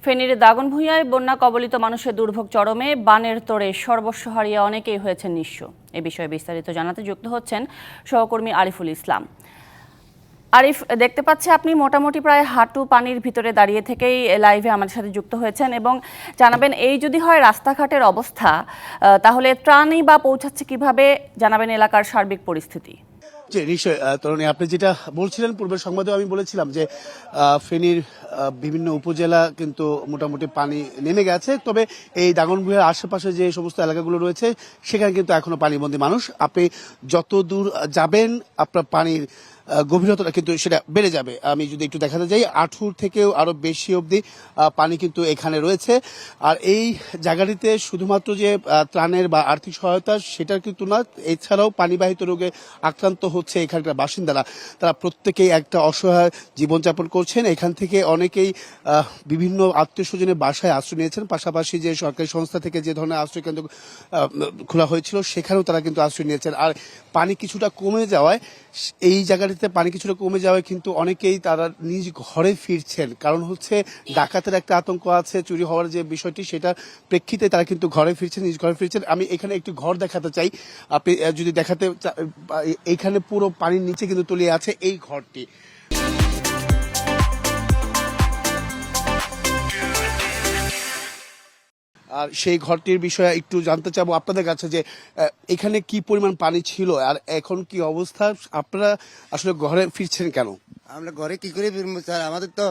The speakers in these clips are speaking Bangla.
ফেনীর দাগনভূঞায় বন্যা কবলিত মানুষের দুর্ভোগ চরমে, বানের তোড়ে সর্বস্ব হারিয়ে অনেকেই হয়েছেন নিঃস্ব। এ বিষয়ে বিস্তারিত জানাতে যুক্ত হচ্ছেন সহকর্মী আরিফুল ইসলাম। আরিফ, দেখতে পাচ্ছি আপনি মোটামুটি প্রায় হাঁটু পানির ভিতরে দাঁড়িয়ে থেকেই লাইভে আমাদের সাথে যুক্ত হয়েছেন এবং জানাবেন এই যদি হয় রাস্তাঘাটের অবস্থা, তাহলে ত্রাণই বা পৌঁছাচ্ছে কিভাবে, জানাবেন এলাকার সার্বিক পরিস্থিতি। জি নিশ্চয়ই তরুণী, আপনি যেটা বলছিলেন পূর্বের সংবাদে আমি বলেছিলাম যে ফেনীর বিভিন্ন উপজেলা কিন্তু মোটামুটি পানি নেমে গেছে, তবে এই দাগনভূঞার আশেপাশে যে সমস্ত এলাকাগুলো রয়েছে সেখানে কিন্তু এখনো পানিবন্দী মানুষ। আপনি যত দূর যাবেন আপনার পানির গভীরতা কিন্তু সেটা বেড়ে যাবে। আমি যদি একটু দেখাতে যাই, আঁঠুর থেকেও আরো বেশি অবধি পানি কিন্তু এখানে রয়েছে। আর এই জায়গাটিতে শুধুমাত্র যে ত্রাণের বা আর্থিক সহায়তা সেটা কিন্তু না, এছাড়াও পানিবাহিত রোগে আক্রান্ত হচ্ছে এখানকার বাসিন্দারা। তারা প্রত্যেকেই একটা অসহায় জীবনযাপন করছেন। এখান থেকে অনেকেই বিভিন্ন আত্মীয় স্বজনের বাসায় আশ্রয় নিয়েছেন, পাশাপাশি যে সরকারি সংস্থা থেকে যে ধরনের আশ্রয় কেন্দ্র খোলা হয়েছিল সেখানেও তারা কিন্তু আশ্রয় নিয়েছেন। আর পানি কিছুটা কমে যাওয়ায়, এই জায়গাটিতে পানি কিছুটা কমে যাওয়ায় কিন্তু অনেকেই তারা নিজ ঘরে ফিরছেন। কারণ হচ্ছে ডাকাতের একটা আতঙ্ক আছে, চুরি হওয়ার যে বিষয়টি সেটা প্রেক্ষিতে তারা কিন্তু ঘরে ফিরছেন, নিজ ঘরে ফিরছেন। আমি এখানে একটি ঘর দেখাতে চাই, আপনি যদি দেখাতে, এইখানে পুরো পানির নিচে কিন্তু তলিয়ে আছে এই ঘরটি। আর সেই ঘরটির বিষয়ে একটু জানতে চাবো আপনাদের কাছে যে এখানে কি পরিমাণ পানি ছিল আর এখন কি অবস্থা, আপনারা আসলে ঘরে ফিরছেন কেন? আমরা ঘরে কি করে ফিরবো স্যার, আমাদের তো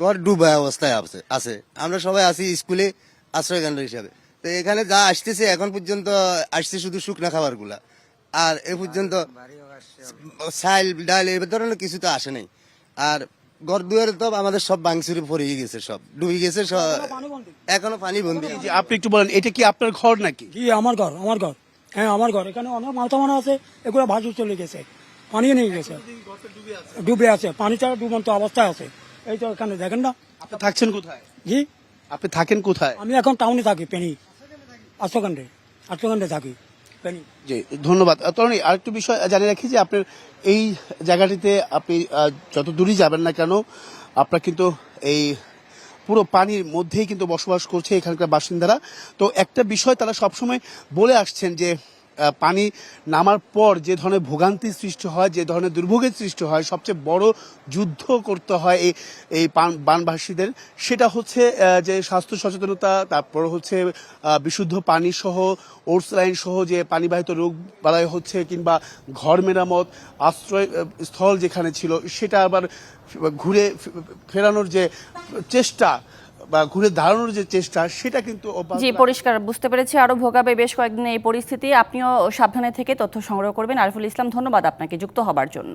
ঘর ডুবা অবস্থায় আছে। আমরা সবাই আছি স্কুলে আশ্রয় কেন্দ্র হিসাবে। তো এখানে যা আসতেছে এখন পর্যন্ত আসছে শুধু শুকনা খাবার গুলা, আর এ পর্যন্ত চাল ডাল এই ধরনের কিছু তো আসে নাই। আর ঘর দুয়ারে তো আমাদের সব ভাঙচুরে পড়ে গেছে, সব ডুবে গেছে, এখনো পানি বন্দি। আপনি একটু বলেন, এটা কি আপনার ঘর নাকি? জি আমার ঘর, হ্যাঁ আমার ঘর। এখানে অনেক মালসামানা আছে, এগুলো ভাসু চলে গেছে, পানি নিয়ে গেছে, ডুবে আছে, পানি ছাড়া ডুবন্ত অবস্থায় আছে। এই তো এখানে দেখেন না। আপনি থাকছেন কোথায়? জি আপনি থাকেন কোথায়? আমি এখন টাউনে থাকি, পেনি আশ্রকাণ্ডে থাকি, পেনি। জি ধন্যবাদ তরুণী। আরেকটু বিষয় জানিয়ে রাখি যে আপনার এই জায়গাটিতে আপনি যত দূরই যাবেন না কেন, আপনার কিন্তু এই পুরো পানির মধ্যেই কিন্তু বসবাস করছে এখানকার বাসিন্দারা। তো একটা বিষয় তারা সবসময় বলে আসছেন যে পানি নামার পর যে ধরনের ভোগান্তির সৃষ্টি হয়, যে ধরনের দুর্ভোগের সৃষ্টি হয়, সবচেয়ে বড় যুদ্ধ করতে হয় এই বানভাসীদের, সেটা হচ্ছে যে স্বাস্থ্য সচেতনতা, তারপর হচ্ছে বিশুদ্ধ পানি সহ, ওটস লাইন সহ যে পানিবাহিত রোগ বালাই হচ্ছে, কিংবা ঘর মেরামত, আশ্রয় স্থল যেখানে ছিল সেটা আবার ঘুরে ফেরানোর যে চেষ্টা বা ঘুরে দাঁড়ানোর যে চেষ্টা, সেটা কিন্তু জি পরিষ্কার বুঝতে পেরেছি। আরো ভোগাবে বেশ কয়েকদিন এই পরিস্থিতি। আপনিও সাবধানে থেকে তথ্য সংগ্রহ করবেন। আরিফুল ইসলাম, ধন্যবাদ আপনাকে যুক্ত হবার জন্য।